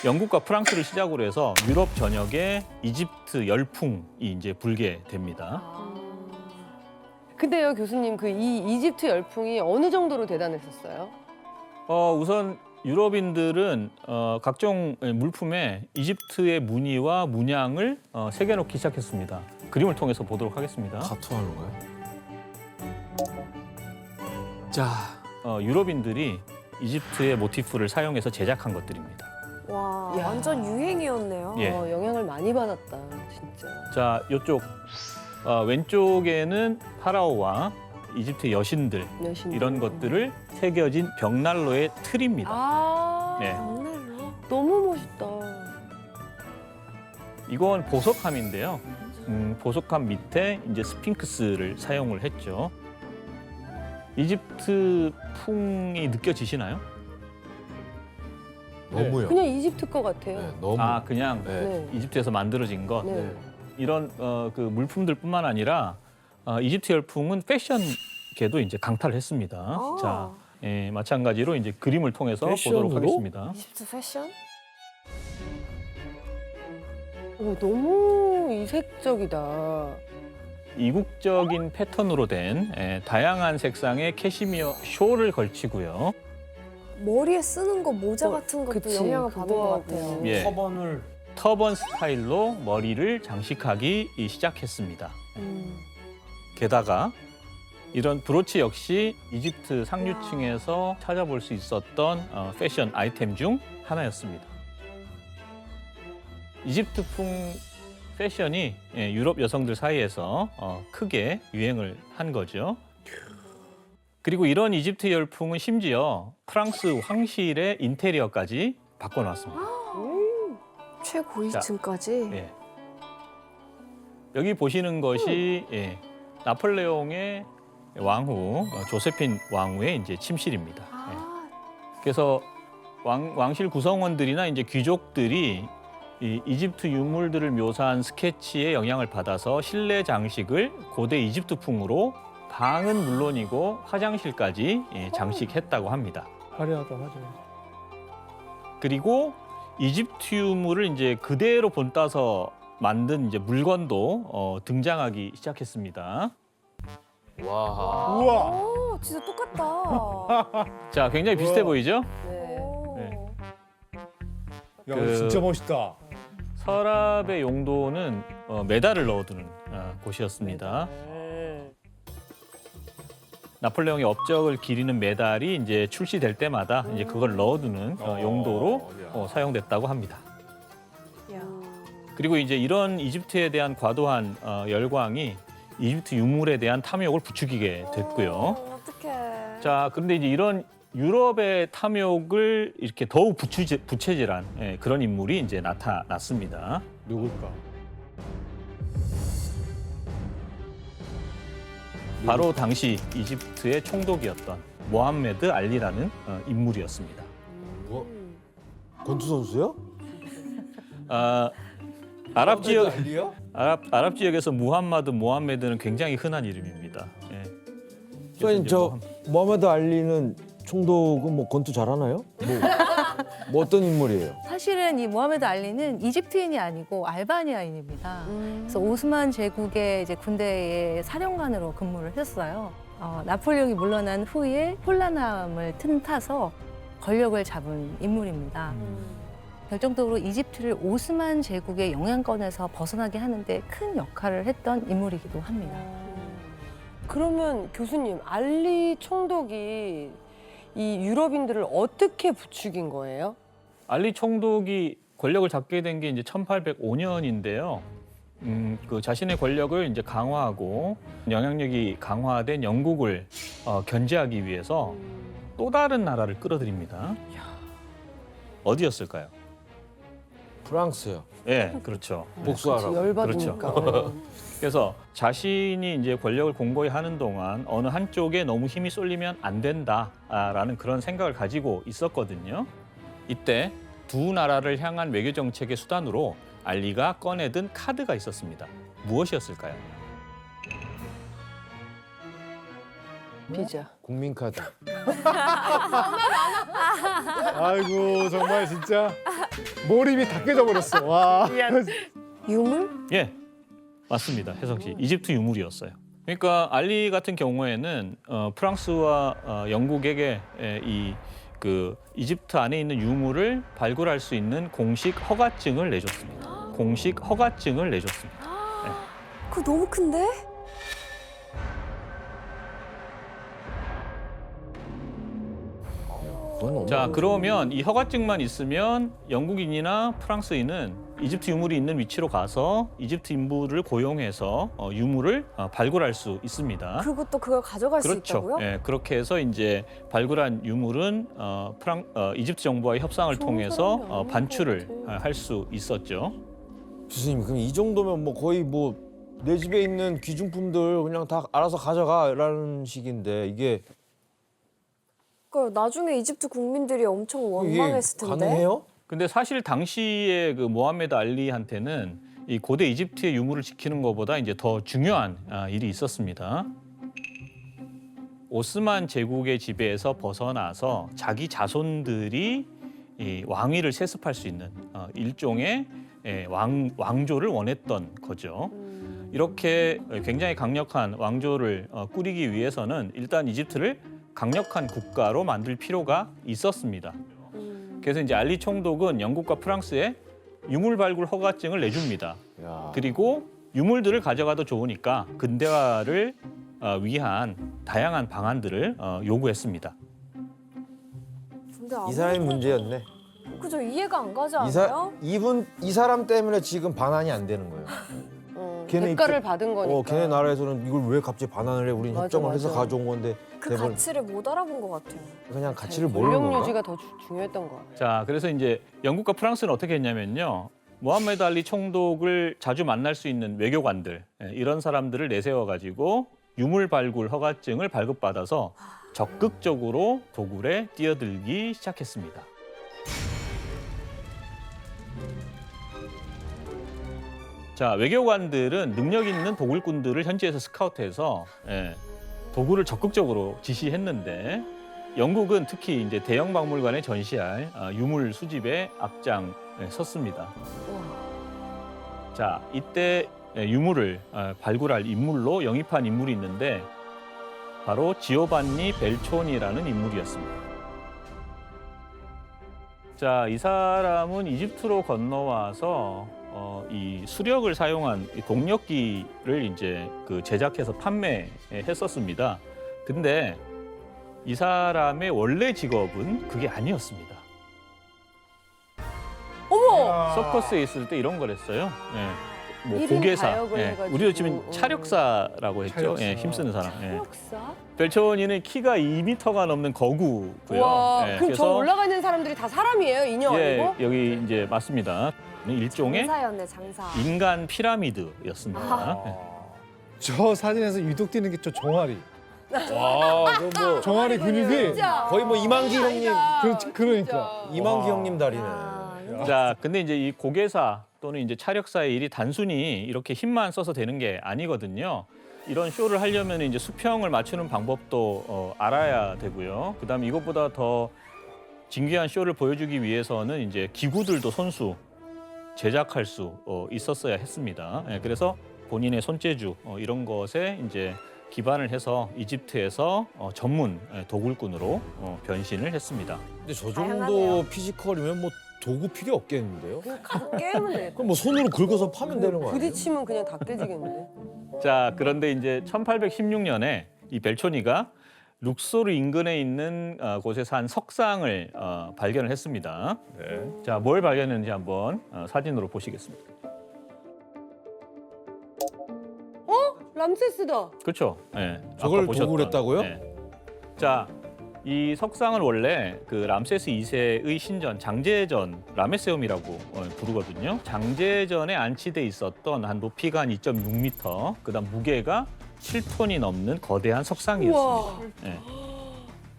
영국과 프랑스를 시작으로 해서 유럽 전역에 이집트 열풍이 이제 불게 됩니다. 근데요, 교수님, 그 이 이집트 열풍이 어느 정도로 대단했었어요? 우선 유럽인들은 각종 물품에 이집트의 무늬와 문양을 새겨놓기 시작했습니다. 그림을 통해서 보도록 하겠습니다. 타투하는 거야? 자, 유럽인들이 이집트의 모티프를 사용해서 제작한 것들입니다. 와, 야. 완전 유행이었네요. 예. 영향을 많이 받았다, 진짜. 자, 이쪽 왼쪽에는 파라오와 이집트 여신들 여신. 이런 것들을 새겨진 벽난로의 틀입니다. 아, 네. 정말로? 너무 멋있다. 이건 보석함인데요. 보석함 밑에 이제 스핑크스를 사용을 했죠. 이집트 풍이 느껴지시나요? 너무요. 그냥 이집트 것 같아요. 네, 너무. 아, 그냥 네. 네. 이집트에서 만들어진 것. 네. 이런 그 물품들뿐만 아니라 이집트 열풍은 패션계도 이제 강타를 했습니다. 아. 자, 마찬가지로 이제 그림을 통해서 패션으로? 보도록 하겠습니다. 이집트 패션? 너무 이색적이다. 이국적인 패턴으로 된 다양한 색상의 캐시미어 숄을 걸치고요. 머리에 쓰는 거 모자 같은 것도 그치, 영향을 받은 것 그거하고. 같아요. 예. 터번을 터번 스타일로 머리를 장식하기 시작했습니다. 게다가 이런 브로치 역시 이집트 상류층에서 찾아볼 수 있었던 패션 아이템 중 하나였습니다. 이집트풍 패션이 유럽 여성들 사이에서 크게 유행을 한 거죠. 그리고 이런 이집트 열풍은 심지어 프랑스 황실의 인테리어까지 바꿔놨습니다. 최고위층까지? 예. 여기 보시는 것이 나폴레옹의 왕후 조세핀 왕후의 이제 침실입니다. 아, 그래서 왕실 구성원들이나 이제 귀족들이 이 이집트 유물들을 묘사한 스케치에 영향을 받아서 실내 장식을 고대 이집트풍으로 방은 물론이고 화장실까지 장식했다고 합니다. 화려하다, 화려해. 그리고 이집트 유물을 이제 그대로 본따서 만든 이제 물건도 등장하기 시작했습니다. 와. 우와. 오, 진짜 똑같다. 자, 굉장히 비슷해 보이죠? 네. 오. 네. 야, 그- 진짜 멋있다. 서랍의 용도는 메달을 넣어두는 곳이었습니다. 네. 나폴레옹의 업적을 기리는 메달이 이제 출시될 때마다 이제 그걸 넣어두는 용도로 사용됐다고 합니다. 야. 그리고 이제 이런 이집트에 대한 과도한 열광이 이집트 유물에 대한 탐욕을 부추기게 됐고요. 어떡해. 자, 그런데 이제 이런 유럽의 탐욕을 이렇게 더욱 부채질한 그런 인물이 이제 나타났습니다. 누굴까? 바로 당시 이집트의 총독이었던 모함메드 알리라는 인물이었습니다. 뭐? 권투 선수요? 아랍 지역 알리요? 아랍 지역에서 모함메드는 굉장히 흔한 이름입니다. 예. 그래서 선생님 이제 저 모하메드 알리는 총독은 뭐 권투 잘하나요? 뭐 어떤 인물이에요? 사실은 이 모하메드 알리는 이집트인이 아니고 알바니아인입니다. 그래서 오스만 제국의 이제 군대의 사령관으로 근무를 했어요. 나폴레옹이 물러난 후에 혼란함을 틈타서 권력을 잡은 인물입니다. 결정적으로 이집트를 오스만 제국의 영향권에서 벗어나게 하는데 큰 역할을 했던 인물이기도 합니다. 그러면 교수님, 알리 총독이 이 유럽인들을 어떻게 부추긴 거예요? 알리 총독이 권력을 잡게 된 게 이제 1805년인데요. 그 자신의 권력을 이제 강화하고 영향력이 강화된 영국을 견제하기 위해서 또 다른 나라를 끌어들입니다. 어디였을까요? 프랑스요. 예, 그렇죠. 복수하라고. 열받으니까. 그래서 자신이 이제 권력을 공고히 하는 동안 어느 한쪽에 너무 힘이 쏠리면 안 된다라는 그런 생각을 가지고 있었거든요. 이때 두 나라를 향한 외교 정책의 수단으로 알리가 꺼내든 카드가 있었습니다. 무엇이었을까요? 비자. 국민카드. 아이고 정말 진짜 몰입이 다 깨져버렸어. 와. 유물? 예, 맞습니다. 혜성 씨, 이집트 유물이었어요. 그러니까 알리 같은 경우에는 프랑스와 영국에게 이 이집트 안에 있는 유물을 발굴할 수 있는 공식 허가증을 내줬습니다. 공식 허가증을 내줬습니다. 그거 너무 큰데? 자, 그러면 이 허가증만 있으면 영국인이나 프랑스인은 이집트 유물이 있는 위치로 가서 이집트 인부를 고용해서 유물을 발굴할 수 있습니다. 그것도 그걸 가져갈 수 그렇죠. 있다고요? 예, 그렇게 해서 이제 발굴한 유물은 이집트 정부와의 협상을 좋은 통해서 사람이 아닌 반출을 것 같아. 할 수 있었죠. 교수님 그럼 이 정도면 뭐 거의 뭐 내 집에 있는 귀중품들 그냥 다 알아서 가져가라는 식인데 이게 나중에 이집트 국민들이 엄청 원망했을 텐데. 가능해요? 근데 사실 당시에 그 모하메드 알리한테는 이 고대 이집트의 유물을 지키는 것보다 이제 더 중요한 일이 있었습니다. 오스만 제국의 지배에서 벗어나서 자기 자손들이 이 왕위를 세습할 수 있는 일종의 왕조를 원했던 거죠. 이렇게 굉장히 강력한 왕조를 꾸리기 위해서는 일단 이집트를 강력한 국가로 만들 필요가 있었습니다. 그래서 이제 알리 총독은 영국과 프랑스에 유물 발굴 허가증을 내줍니다. 야. 그리고 유물들을 가져가도 좋으니까 근대화를 위한 다양한 방안들을 요구했습니다. 근데 이 사람이 문제였네. 그죠, 이해가 안 가지 이 사람 때문에 지금 반환이 안 되는 거예요. 걔네 대가를 받은 거니까. 걔네 나라에서는 이걸 왜 갑자기 반환을 해? 우린 맞아, 협정을 해서 맞아. 가져온 건데 그 대본 가치를 못 알아본 것 같아요. 그냥 가치를 모르는 권력 건가? 유지가 더 중요했던 거. 자, 그래서 이제 영국과 프랑스는 어떻게 했냐면요. 모하메드 알리 총독을 자주 만날 수 있는 외교관들, 이런 사람들을 내세워가지고 유물 발굴 허가증을 발급받아서 적극적으로 도굴에 뛰어들기 시작했습니다. 자, 외교관들은 능력 있는 도굴꾼들을 현지에서 스카우트해서 도굴을 적극적으로 지시했는데 영국은 특히 이제 대형 박물관에 전시할 유물 수집에 앞장섰습니다. 자, 이때 유물을 발굴할 인물로 영입한 인물이 있는데 바로 지오반니 벨초니라는 인물이었습니다. 자, 이 사람은 이집트로 건너와서 이 수력을 사용한 이 동력기를 이제 제작해서 판매했었습니다. 근데 이 사람의 원래 직업은 그게 아니었습니다. 어머! 서커스에 있을 때 이런 걸 했어요. 뭐 일인 고개사, 가역을 해가지고. 우리도 지금 차력사라고 했죠. 차력사. 힘쓰는 사람. 역사? 벨초니는 키가 2m가 넘는 거구고요. 와, 그럼 저 그래서 올라가 있는 사람들이 다 사람이에요? 인형 아니고? 여기 이제 맞습니다. 일종의 장사였네, 장사. 인간 피라미드였습니다. 저 사진에서 유독 띄는 게 저 종아리. 와, 그거 뭐 종아리 근육이. 거의 뭐 이만기 형님, 그러니까. 이만기 형님 다리네. 자, 근데 이제 이 고개사 또는 이제 차력사의 일이 단순히 이렇게 힘만 써서 되는 게 아니거든요. 이런 쇼를 하려면 이제 수평을 맞추는 방법도 알아야 되고요. 그다음에 이것보다 더 진귀한 쇼를 보여주기 위해서는 이제 기구들도 손수 제작할 수 있었어야 했습니다. 그래서 본인의 손재주 이런 것에 이제 기반을 해서 이집트에서 전문 도굴꾼으로 변신을 했습니다. 근데 저 정도 다양하네요. 피지컬이면 뭐 도구 필요 없겠는데요? 그냥 가서 깨면 되겠다. 그럼 뭐 손으로 긁어서 파면 되는 거 아니에요? 부딪히면 그냥 다 깨지겠는데. 자, 그런데 이제 1816년에 이 벨초니가 룩소르 인근에 있는 곳에서 한 석상을 발견을 했습니다. 자, 뭘 발견했는지 한번 사진으로 보시겠습니다. 람세스다. 그렇죠? 예. 저걸 아까 보셨던. 도굴했다고요? 자, 이 석상을 원래 그 람세스 2세의 신전 장제전 라메세움이라고 부르거든요. 장제전에 안치돼 있었던 한 높이가 한 2.6m, 그다음 무게가 7톤이 넘는 거대한 석상이었습니다. 우와. 예.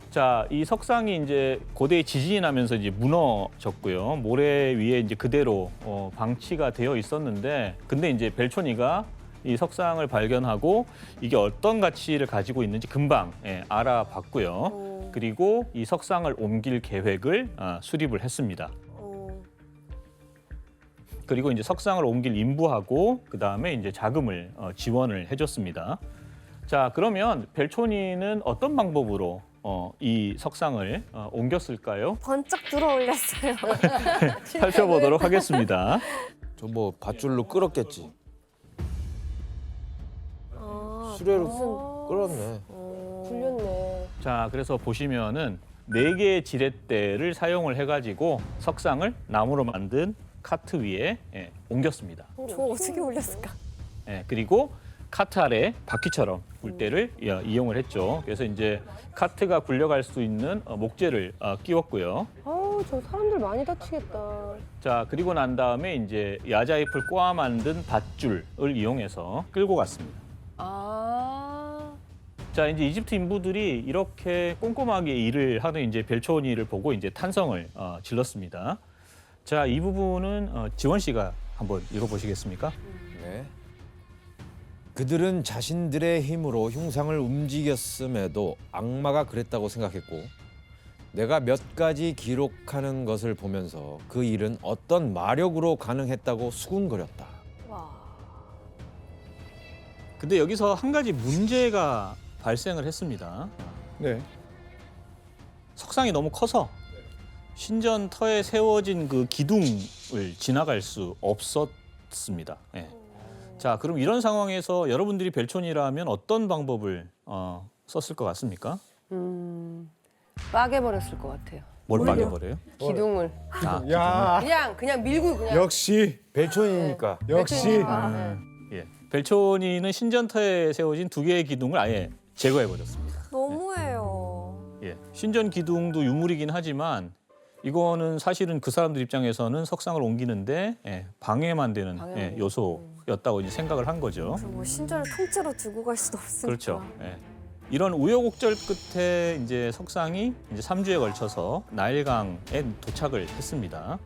자, 이 석상이 이제 고대에 지진이 나면서 이제 무너졌고요. 모래 위에 이제 그대로 방치가 되어 있었는데, 근데 이제 벨초니가 이 석상을 발견하고 이게 어떤 가치를 가지고 있는지 금방 알아봤고요. 그리고 이 석상을 옮길 계획을 수립을 했습니다. 그리고 이제 석상을 옮길 인부하고 그다음에 이제 자금을 지원을 해줬습니다. 자, 그러면 벨초니는 어떤 방법으로 이 석상을 옮겼을까요? 번쩍 들어 올렸어요. 살펴보도록 하겠습니다. 저 뭐 밧줄로 끌었겠지. 수레로 끌었네. 굴렸네. 자, 그래서 보시면은 4개의 지렛대를 사용을 해가지고 석상을 나무로 만든 카트 위에 옮겼습니다. 저 어떻게 올렸을까? 그리고 카트 아래 바퀴처럼 굴대를 이용을 했죠. 그래서 이제 카트가 굴려갈 수 있는 목재를 끼웠고요. 아우, 저 사람들 많이 다치겠다. 자, 그리고 난 다음에 이제 야자잎을 꼬아 만든 밧줄을 이용해서 끌고 갔습니다. 아, 자, 이제 이집트 인부들이 이렇게 꼼꼼하게 일을 하는 이제 벨초니를 보고 이제 탄성을 질렀습니다. 자, 이 부분은 지원 씨가 한번 읽어보시겠습니까? 네. 그들은 자신들의 힘으로 흉상을 움직였음에도 악마가 그랬다고 생각했고 내가 몇 가지 기록하는 것을 보면서 그 일은 어떤 마력으로 가능했다고 수군거렸다. 와. 근데 여기서 한 가지 문제가 발생을 했습니다. 네. 석상이 너무 커서 신전터에 세워진 그 기둥을 지나갈 수 없었습니다. 자, 그럼 이런 상황에서 여러분들이 벨초니라면 어떤 방법을 썼을 것 같습니까? 빠개버렸을 것 같아요. 뭘 빠개버려요? 기둥을. 야, 그냥 밀고 그냥. 역시 벨초니니까. 역시. 벨초니는 신전터에 세워진 2개의 기둥을 아예 제거해버렸습니다. 너무해요. 신전 기둥도 유물이긴 하지만 이거는 사실은 그 사람들 입장에서는 석상을 옮기는데 방해만 되는 요소였다고 이제 생각을 한 거죠. 뭐 신전을 통째로 두고 갈 수도 없으니까. 그렇죠. 이런 우여곡절 끝에 이제 석상이 이제 3주에 걸쳐서 나일강에 도착을 했습니다.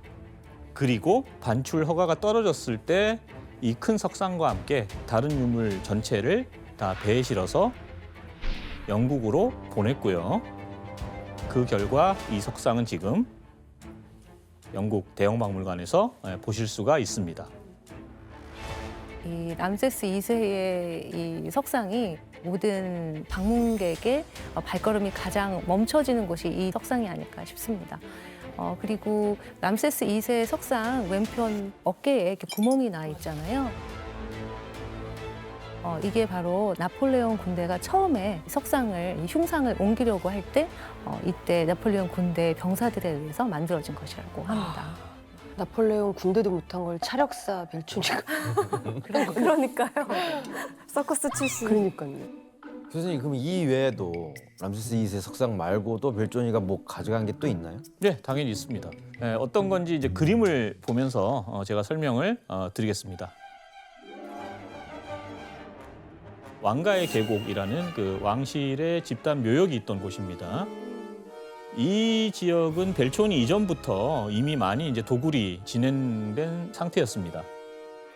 그리고 반출 허가가 떨어졌을 때 이 큰 석상과 함께 다른 유물 전체를 다 배에 실어서 영국으로 보냈고요. 그 결과 이 석상은 지금 영국 대형박물관에서 보실 수가 있습니다. 이 람세스 2세의 이 석상이 모든 방문객의 발걸음이 가장 멈춰지는 곳이 이 석상이 아닐까 싶습니다. 그리고 람세스 2세의 석상 왼편 어깨에 이렇게 구멍이 나 있잖아요. 이게 바로 나폴레옹 군대가 처음에 석상을, 이 흉상을 옮기려고 할 때 이때 나폴레옹 군대 병사들에 의해서 만들어진 것이라고 합니다. 나폴레옹 군대도 못한 걸 차력사 벨초니가. 그러니까요. 서커스 출신. 그러니까요. 교수님 그럼 이 외에도 람세스 2세 석상 말고도 벨초니가 뭐 가져간 게 또 있나요? 네, 당연히 있습니다. 어떤 건지 이제 그림을 보면서 제가 설명을 드리겠습니다. 왕가의 계곡이라는 그 왕실의 집단 묘역이 있던 곳입니다. 이 지역은 벨초니 이전부터 이미 많이 이제 도굴이 진행된 상태였습니다.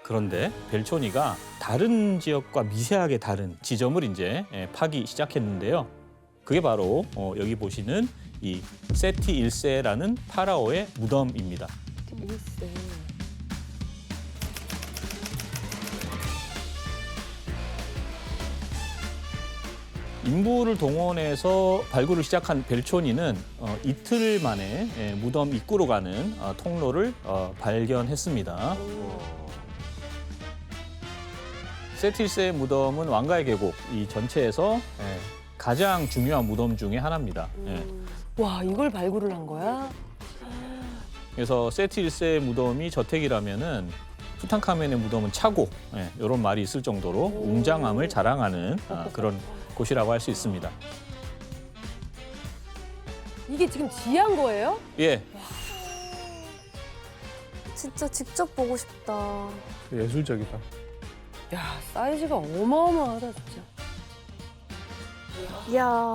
그런데 벨초니가 다른 지역과 미세하게 다른 지점을 이제 파기 시작했는데요. 그게 바로 여기 보시는 이 세티 1세라는 파라오의 무덤입니다. 인부를 동원해서 발굴을 시작한 벨초니는 이틀 만에 무덤 입구로 가는 통로를 발견했습니다. 세티 1세의 무덤은 왕가의 계곡 이 전체에서 가장 중요한 무덤 중에 하나입니다. 와, 이걸 발굴을 한 거야? 그래서 세티 1세의 무덤이 저택이라면은 투탕카멘의 무덤은 차고 이런 말이 있을 정도로 웅장함을 자랑하는 그런 곳이라고 할 수 있습니다. 이게 지금 지한 거예요? 예, 진짜 직접 보고 싶다. 예술적이다. 야, 사이즈가 어마어마하다, 진짜. 이야.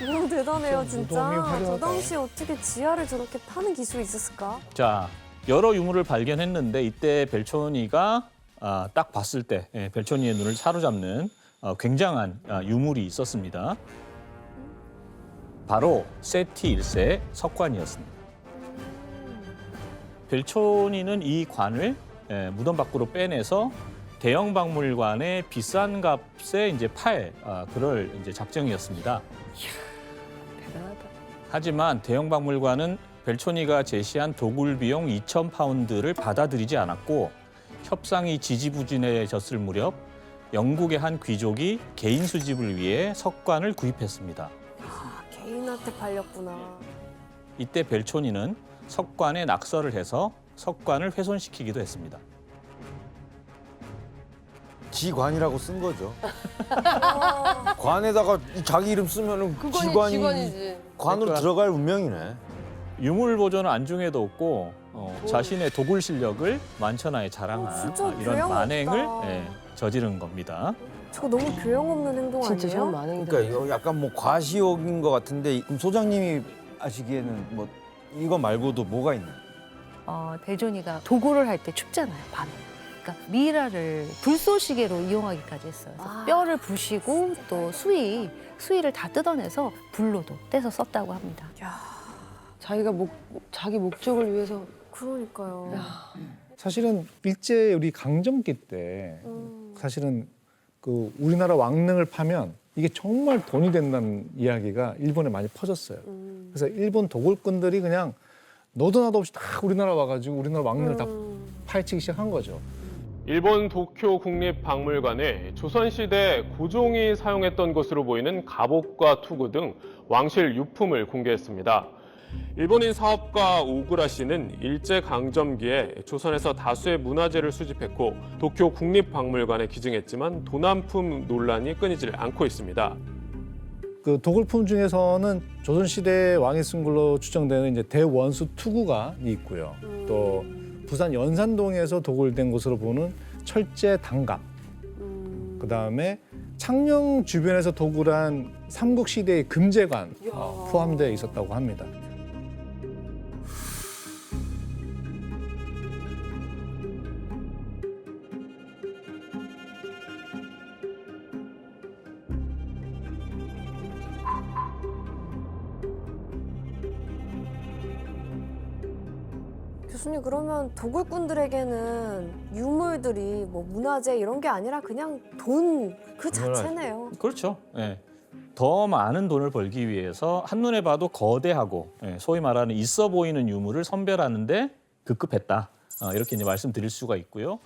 너무 대단해요, 진짜 진짜. 무덤이 화려하다. 저 당시에 어떻게 지하를 저렇게 파는 기술이 있었을까? 자 여러 유물을 발견했는데 이때 벨초니가 딱 봤을 때 벨초니의 눈을 사로잡는 굉장한 유물이 있었습니다. 바로 세티 1세 석관이었습니다. 벨초니는 이 관을 무덤 밖으로 빼내서 대형 박물관에 비싼 값에 이제 그럴 이제 작정이었습니다. 대단하다. 하지만 대형 박물관은 벨초니가 제시한 도굴 비용 2,000파운드를 받아들이지 않았고 협상이 지지부진해졌을 무렵 영국의 한 귀족이 개인 수집을 위해 석관을 구입했습니다. 아, 개인한테 팔렸구나. 이때 벨초니는 석관에 낙서를 해서 석관을 훼손시키기도 했습니다. 지관이라고 쓴 거죠. 관에다가 자기 이름 쓰면은 그거니 지관이 직원이지. 관으로 그러니까- 들어갈 운명이네. 유물 보존은 안중에도 없고 자신의 도굴 실력을 만천하에 자랑한 진짜 이런 교양 만행을 없다. 저지른 겁니다. 저거 너무 교양 없는 행동 진짜 아니에요? 저는 만행이다. 그러니까 이거 약간 뭐 과시욕인 것 같은데 그럼 소장님이 아시기에는 뭐 이거 말고도 뭐가 있나요? 벨초니가 도굴을 할 때 춥잖아요, 밤에. 그러니까 미라를 불쏘시개로 이용하기까지 했어요. 그래서 아. 뼈를 부시고 또 수위를 다 뜯어내서 불로도 떼서 썼다고 합니다. 자기 목적을 위해서. 그러니까요. 사실은 일제 우리 강점기 때 음. 사실은 그 우리나라 왕릉을 파면 이게 정말 돈이 된다는 이야기가 일본에 많이 퍼졌어요. 그래서 일본 도굴꾼들이 그냥 너도 나도 없이 다 우리나라 와가지고 우리나라 왕릉을 다 파헤치기 시작한 거죠. 일본 도쿄 국립박물관에 조선시대 고종이 사용했던 것으로 보이는 갑옷과 투구 등 왕실 유품을 공개했습니다. 일본인 사업가 오구라 씨는 일제강점기에 조선에서 다수의 문화재를 수집했고 도쿄 국립박물관에 기증했지만 도난품 논란이 끊이질 않고 있습니다. 그 도굴품 중에서는 조선시대 왕이 쓴 걸로 추정되는 이제 대원수 투구가 있고요. 또 부산 연산동에서 도굴된 것으로 보는 철제 단갑. 그 다음에 창녕 주변에서 도굴한 삼국시대의 금제관 포함되어 있었다고 합니다. 교수님, 그러면 도굴꾼들에게는 유물들이 뭐 문화재 이런 게 아니라 그냥 돈 그 자체네요. 그렇죠. 더 많은 돈을 벌기 위해서 한눈에 봐도 거대하고 소위 말하는 있어 보이는 유물을 선별하는데 급급했다. 이렇게 이제 말씀드릴 수가 있고요.